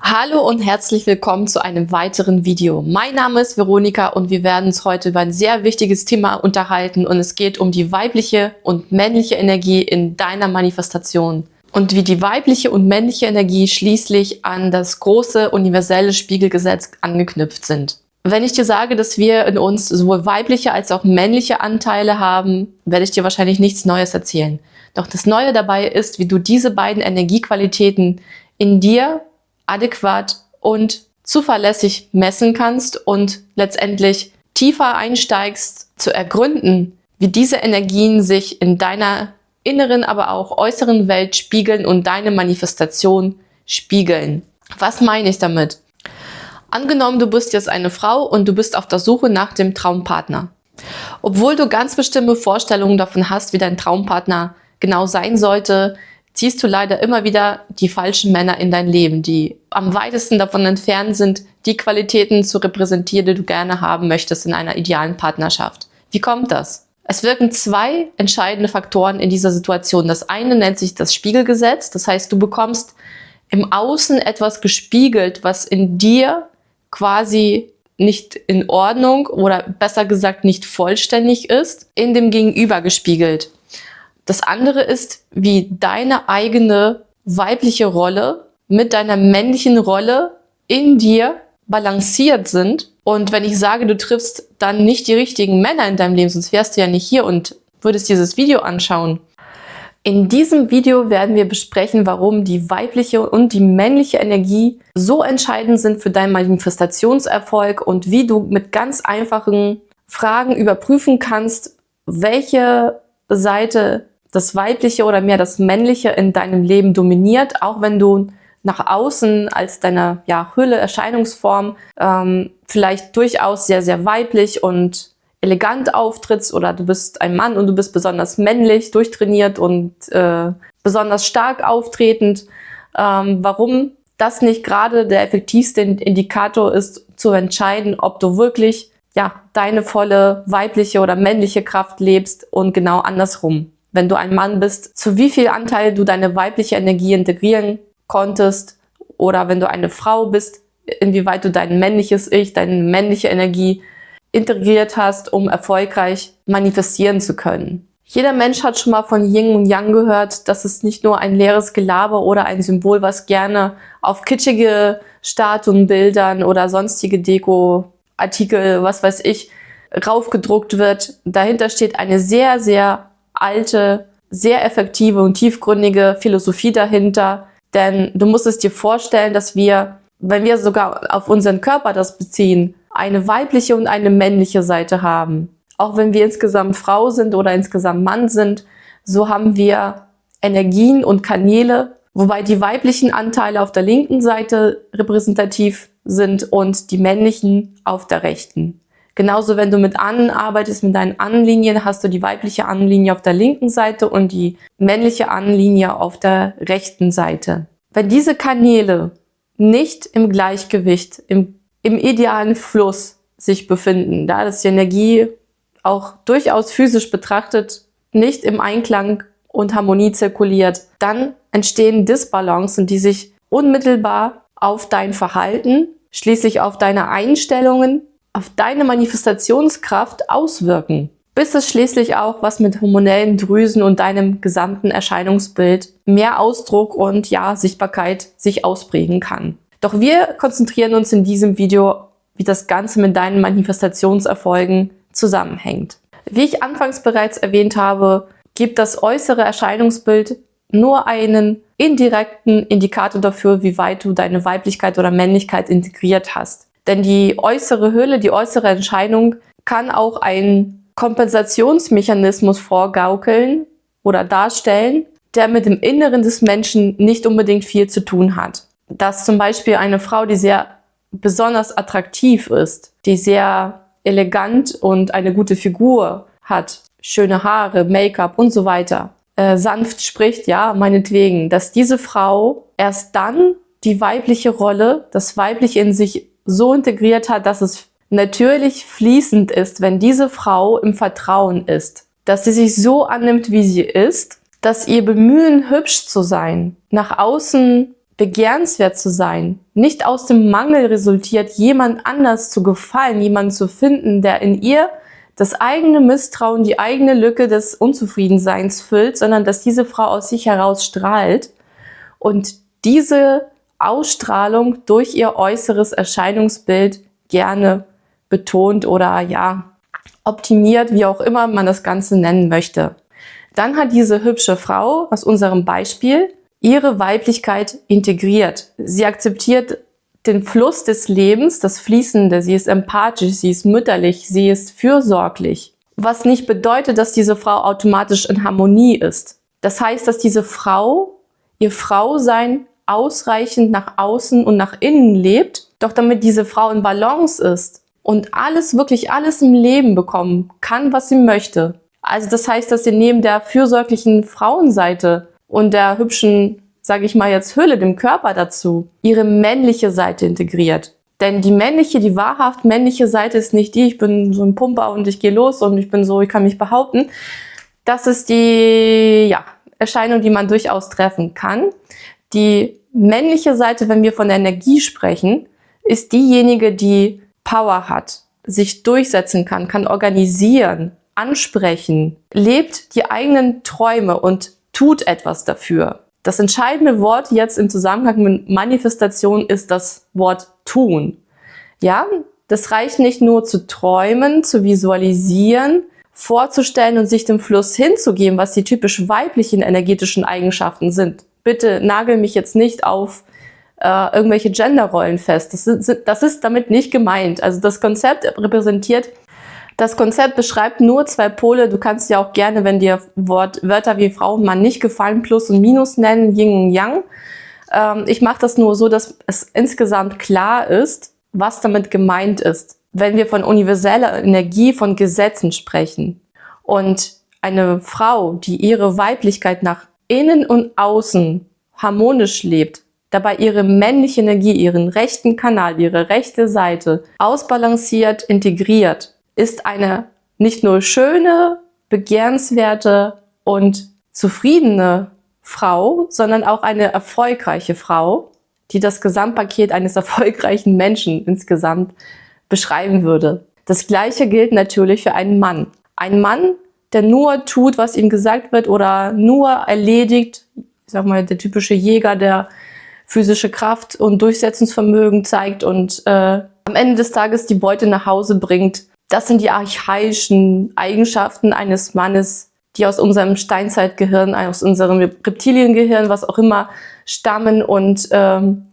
Hallo und herzlich willkommen zu einem weiteren Video. Mein Name ist Veronika und wir werden uns heute über ein sehr wichtiges Thema unterhalten und es geht um die weibliche und männliche Energie in deiner Manifestation und wie die weibliche und männliche Energie schließlich an das große universelle Spiegelgesetz angeknüpft sind. Wenn ich dir sage, dass wir in uns sowohl weibliche als auch männliche Anteile haben, werde ich dir wahrscheinlich nichts Neues erzählen. Doch das Neue dabei ist, wie du diese beiden Energiequalitäten in dir adäquat und zuverlässig messen kannst und letztendlich tiefer einsteigst, zu ergründen, wie diese Energien sich in deiner inneren, aber auch äußeren Welt spiegeln und deine Manifestation spiegeln. Was meine ich damit? Angenommen, du bist jetzt eine Frau und du bist auf der Suche nach dem Traumpartner. Obwohl du ganz bestimmte Vorstellungen davon hast, wie dein Traumpartner genau sein sollte, ziehst du leider immer wieder die falschen Männer in dein Leben, die am weitesten davon entfernt sind, die Qualitäten zu repräsentieren, die du gerne haben möchtest in einer idealen Partnerschaft. Wie kommt das? Es wirken zwei entscheidende Faktoren in dieser Situation. Das eine nennt sich das Spiegelgesetz. Das heißt, du bekommst im Außen etwas gespiegelt, was in dir quasi nicht in Ordnung oder besser gesagt nicht vollständig ist, in dem Gegenüber gespiegelt. Das andere ist, wie deine eigene weibliche Rolle mit deiner männlichen Rolle in dir balanciert sind. Und wenn ich sage, du triffst dann nicht die richtigen Männer in deinem Leben, sonst wärst du ja nicht hier und würdest dieses Video anschauen. In diesem Video werden wir besprechen, warum die weibliche und die männliche Energie so entscheidend sind für deinen Manifestationserfolg und wie du mit ganz einfachen Fragen überprüfen kannst, welche Seite das Weibliche oder mehr das Männliche in deinem Leben dominiert, auch wenn du nach außen als deine Hülle, Erscheinungsform vielleicht durchaus sehr, sehr weiblich und elegant auftrittst oder du bist ein Mann und du bist besonders männlich, durchtrainiert und besonders stark auftretend. Warum das nicht gerade der effektivste Indikator ist, zu entscheiden, ob du wirklich deine volle weibliche oder männliche Kraft lebst und genau andersrum. Wenn du ein Mann bist, zu wie viel Anteil du deine weibliche Energie integrieren konntest oder wenn du eine Frau bist, inwieweit du dein männliches Ich, deine männliche Energie integriert hast, um erfolgreich manifestieren zu können. Jeder Mensch hat schon mal von Yin und Yang gehört. Das ist nicht nur ein leeres Gelaber oder ein Symbol, was gerne auf kitschige Statuenbildern oder sonstige Dekoartikel, was weiß ich, raufgedruckt wird. Dahinter steht eine sehr, sehr alte, sehr effektive und tiefgründige Philosophie dahinter. Denn du musst es dir vorstellen, dass wir, wenn wir sogar auf unseren Körper das beziehen, eine weibliche und eine männliche Seite haben. Auch wenn wir insgesamt Frau sind oder insgesamt Mann sind, so haben wir Energien und Kanäle, wobei die weiblichen Anteile auf der linken Seite repräsentativ sind und die männlichen auf der rechten. Genauso, wenn du mit Ahnen arbeitest, mit deinen Ahnenlinien, hast du die weibliche Ahnenlinie auf der linken Seite und die männliche Ahnenlinie auf der rechten Seite. Wenn diese Kanäle nicht im Gleichgewicht, im idealen Fluss sich befinden, da das die Energie auch durchaus physisch betrachtet nicht im Einklang und Harmonie zirkuliert, dann entstehen Disbalancen, die sich unmittelbar auf dein Verhalten, schließlich auf deine Einstellungen, auf deine Manifestationskraft auswirken, bis es schließlich auch was mit hormonellen Drüsen und deinem gesamten Erscheinungsbild mehr Ausdruck und Sichtbarkeit sich ausprägen kann. Doch wir konzentrieren uns in diesem Video, wie das Ganze mit deinen Manifestationserfolgen zusammenhängt. Wie ich anfangs bereits erwähnt habe, gibt das äußere Erscheinungsbild nur einen indirekten Indikator dafür, wie weit du deine Weiblichkeit oder Männlichkeit integriert hast. Denn die äußere Hülle, die äußere Erscheinung kann auch einen Kompensationsmechanismus vorgaukeln oder darstellen, der mit dem Inneren des Menschen nicht unbedingt viel zu tun hat. Dass zum Beispiel eine Frau, die sehr besonders attraktiv ist, die sehr elegant und eine gute Figur hat, schöne Haare, Make-up und so weiter, sanft spricht, meinetwegen, dass diese Frau erst dann die weibliche Rolle, das Weibliche in sich so integriert hat, dass es natürlich fließend ist, wenn diese Frau im Vertrauen ist, dass sie sich so annimmt, wie sie ist, dass ihr Bemühen, hübsch zu sein, nach außen begehrenswert zu sein, nicht aus dem Mangel resultiert, jemand anders zu gefallen, jemanden zu finden, der in ihr das eigene Misstrauen, die eigene Lücke des Unzufriedenseins füllt, sondern dass diese Frau aus sich heraus strahlt und diese Ausstrahlung durch ihr äußeres Erscheinungsbild gerne betont oder ja, optimiert, wie auch immer man das Ganze nennen möchte. Dann hat diese hübsche Frau aus unserem Beispiel ihre Weiblichkeit integriert. Sie akzeptiert den Fluss des Lebens, das Fließende. Sie ist empathisch, sie ist mütterlich, sie ist fürsorglich. Was nicht bedeutet, dass diese Frau automatisch in Harmonie ist. Das heißt, dass diese Frau ihr Frausein ausreichend nach außen und nach innen lebt. Doch damit diese Frau in Balance ist und wirklich alles im Leben bekommen kann, was sie möchte. Also das heißt, dass sie neben der fürsorglichen Frauenseite und der hübschen, sage ich mal jetzt, Hülle, dem Körper dazu, ihre männliche Seite integriert. Denn die wahrhaft männliche Seite ist nicht die, ich bin so ein Pumper und ich gehe los und ich bin so, ich kann mich behaupten. Das ist die Erscheinung, die man durchaus treffen kann. Die männliche Seite, wenn wir von der Energie sprechen, ist diejenige, die Power hat, sich durchsetzen kann organisieren, ansprechen, lebt die eigenen Träume und tut etwas dafür. Das entscheidende Wort jetzt im Zusammenhang mit Manifestation ist das Wort tun. Ja, das reicht nicht nur zu träumen, zu visualisieren, vorzustellen und sich dem Fluss hinzugeben, was die typisch weiblichen energetischen Eigenschaften sind. Bitte nagel mich jetzt nicht auf irgendwelche Genderrollen fest. Das ist damit nicht gemeint. Also das Konzept beschreibt nur zwei Pole. Du kannst ja auch gerne, wenn dir Wörter wie Frau und Mann nicht gefallen, Plus und Minus nennen, Yin und Yang. Ich mache das nur so, dass es insgesamt klar ist, was damit gemeint ist. Wenn wir von universeller Energie, von Gesetzen sprechen und eine Frau, die ihre Weiblichkeit nach innen und außen harmonisch lebt, dabei ihre männliche Energie, ihren rechten Kanal, ihre rechte Seite ausbalanciert, integriert, ist eine nicht nur schöne, begehrenswerte und zufriedene Frau, sondern auch eine erfolgreiche Frau, die das Gesamtpaket eines erfolgreichen Menschen insgesamt beschreiben würde. Das Gleiche gilt natürlich für einen Mann. Ein Mann, der nur tut, was ihm gesagt wird oder nur erledigt, ich sag mal, der typische Jäger, der physische Kraft und Durchsetzungsvermögen zeigt und am Ende des Tages die Beute nach Hause bringt. Das sind die archaischen Eigenschaften eines Mannes, die aus unserem Steinzeitgehirn, aus unserem Reptiliengehirn, was auch immer, stammen und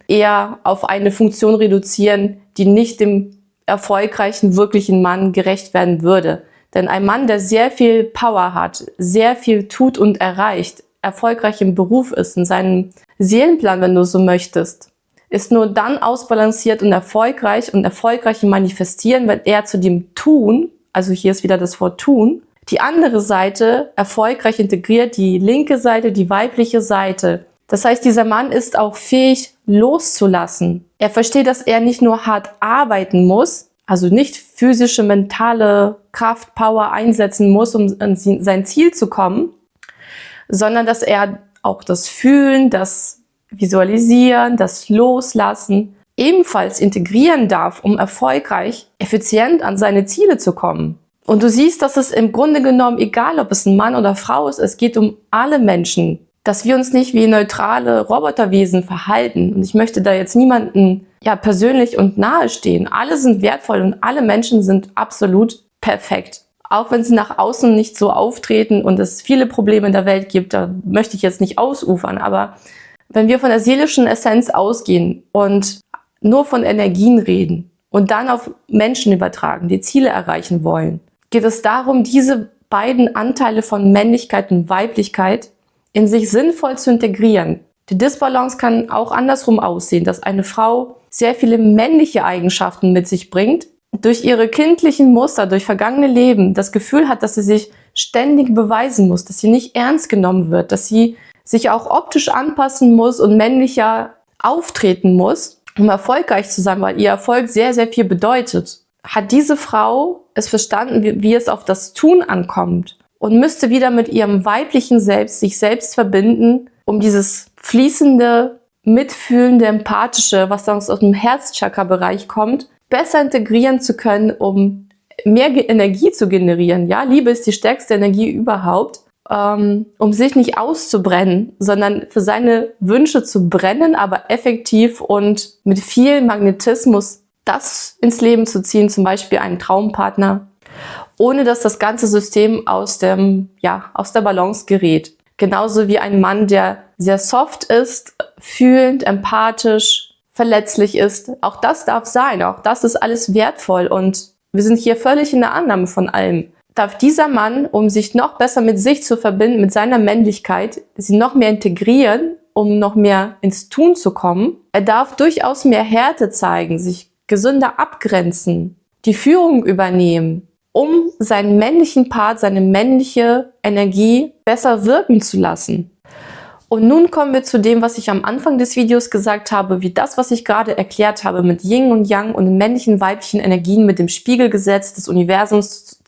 eher auf eine Funktion reduzieren, die nicht dem erfolgreichen, wirklichen Mann gerecht werden würde. Denn ein Mann, der sehr viel Power hat, sehr viel tut und erreicht, erfolgreich im Beruf ist, in seinem Seelenplan, wenn du so möchtest, ist nur dann ausbalanciert und erfolgreich im Manifestieren, wenn er zu dem Tun, also hier ist wieder das Wort Tun, die andere Seite erfolgreich integriert, die linke Seite, die weibliche Seite. Das heißt, dieser Mann ist auch fähig, loszulassen. Er versteht, dass er nicht nur hart arbeiten muss, also nicht physische, mentale Kraft, Power einsetzen muss, um an sein Ziel zu kommen, sondern dass er auch das Fühlen, das Visualisieren, das Loslassen ebenfalls integrieren darf, um erfolgreich, effizient an seine Ziele zu kommen. Und du siehst, dass es im Grunde genommen, egal ob es ein Mann oder Frau ist, es geht um alle Menschen, dass wir uns nicht wie neutrale Roboterwesen verhalten. Und ich möchte da jetzt niemanden persönlich und nahe stehen. Alle sind wertvoll und alle Menschen sind absolut perfekt. Auch wenn sie nach außen nicht so auftreten und es viele Probleme in der Welt gibt, da möchte ich jetzt nicht ausufern, aber wenn wir von der seelischen Essenz ausgehen und nur von Energien reden und dann auf Menschen übertragen, die Ziele erreichen wollen, geht es darum, diese beiden Anteile von Männlichkeit und Weiblichkeit in sich sinnvoll zu integrieren. Die Disbalance kann auch andersrum aussehen, dass eine Frau sehr viele männliche Eigenschaften mit sich bringt, durch ihre kindlichen Muster, durch vergangene Leben das Gefühl hat, dass sie sich ständig beweisen muss, dass sie nicht ernst genommen wird, dass sie sich auch optisch anpassen muss und männlicher auftreten muss, um erfolgreich zu sein, weil ihr Erfolg sehr, sehr viel bedeutet. Hat diese Frau es verstanden, wie es auf das Tun ankommt und müsste wieder mit ihrem weiblichen Selbst sich selbst verbinden, um dieses fließende, mitfühlende, empathische, was aus dem Herzchakra-Bereich kommt, besser integrieren zu können, um mehr Energie zu generieren. Ja, Liebe ist die stärkste Energie überhaupt, um sich nicht auszubrennen, sondern für seine Wünsche zu brennen, aber effektiv und mit viel Magnetismus das ins Leben zu ziehen, zum Beispiel einen Traumpartner, ohne dass das ganze System aus der Balance gerät. Genauso wie ein Mann, der sehr soft ist, fühlend, empathisch, verletzlich ist. Auch das darf sein, auch das ist alles wertvoll und wir sind hier völlig in der Annahme von allem. Darf dieser Mann, um sich noch besser mit sich zu verbinden, mit seiner Männlichkeit, sie noch mehr integrieren, um noch mehr ins Tun zu kommen. Er darf durchaus mehr Härte zeigen, sich gesünder abgrenzen, die Führung übernehmen, um seinen männlichen Part, seine männliche Energie besser wirken zu lassen. Und nun kommen wir zu dem, was ich am Anfang des Videos gesagt habe, wie das, was ich gerade erklärt habe, mit Yin und Yang und den männlichen, weiblichen Energien mit dem Spiegelgesetz des Universums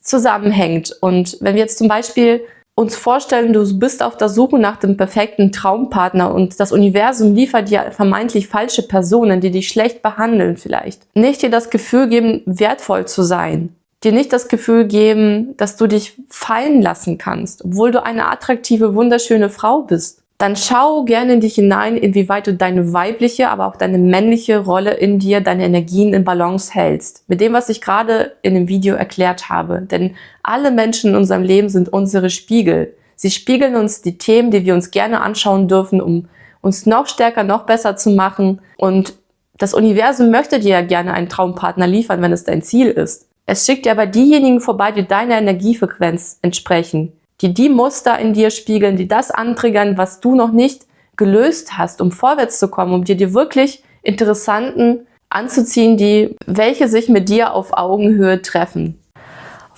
zusammenhängt. Und wenn wir jetzt zum Beispiel uns vorstellen, du bist auf der Suche nach dem perfekten Traumpartner und das Universum liefert dir vermeintlich falsche Personen, die dich schlecht behandeln vielleicht. Nicht dir das Gefühl geben, wertvoll zu sein. Dir nicht das Gefühl geben, dass du dich fallen lassen kannst, obwohl du eine attraktive, wunderschöne Frau bist. Dann schau gerne in dich hinein, inwieweit du deine weibliche, aber auch deine männliche Rolle in dir, deine Energien in Balance hältst. Mit dem, was ich gerade in dem Video erklärt habe. Denn alle Menschen in unserem Leben sind unsere Spiegel. Sie spiegeln uns die Themen, die wir uns gerne anschauen dürfen, um uns noch stärker, noch besser zu machen. Und das Universum möchte dir ja gerne einen Traumpartner liefern, wenn es dein Ziel ist. Es schickt dir aber diejenigen vorbei, die deiner Energiefrequenz entsprechen, die Muster in dir spiegeln, die das antriggern, was du noch nicht gelöst hast, um vorwärts zu kommen, um dir die wirklich interessanten anzuziehen, welche sich mit dir auf Augenhöhe treffen.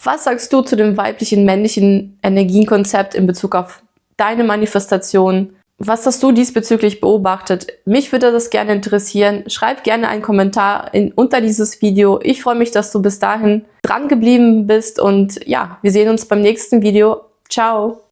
Was sagst du zu dem weiblichen, männlichen Energienkonzept in Bezug auf deine Manifestation? Was hast du diesbezüglich beobachtet? Mich würde das gerne interessieren. Schreib gerne einen Kommentar unter dieses Video. Ich freue mich, dass du bis dahin dran geblieben bist und ja, wir sehen uns beim nächsten Video. Ciao!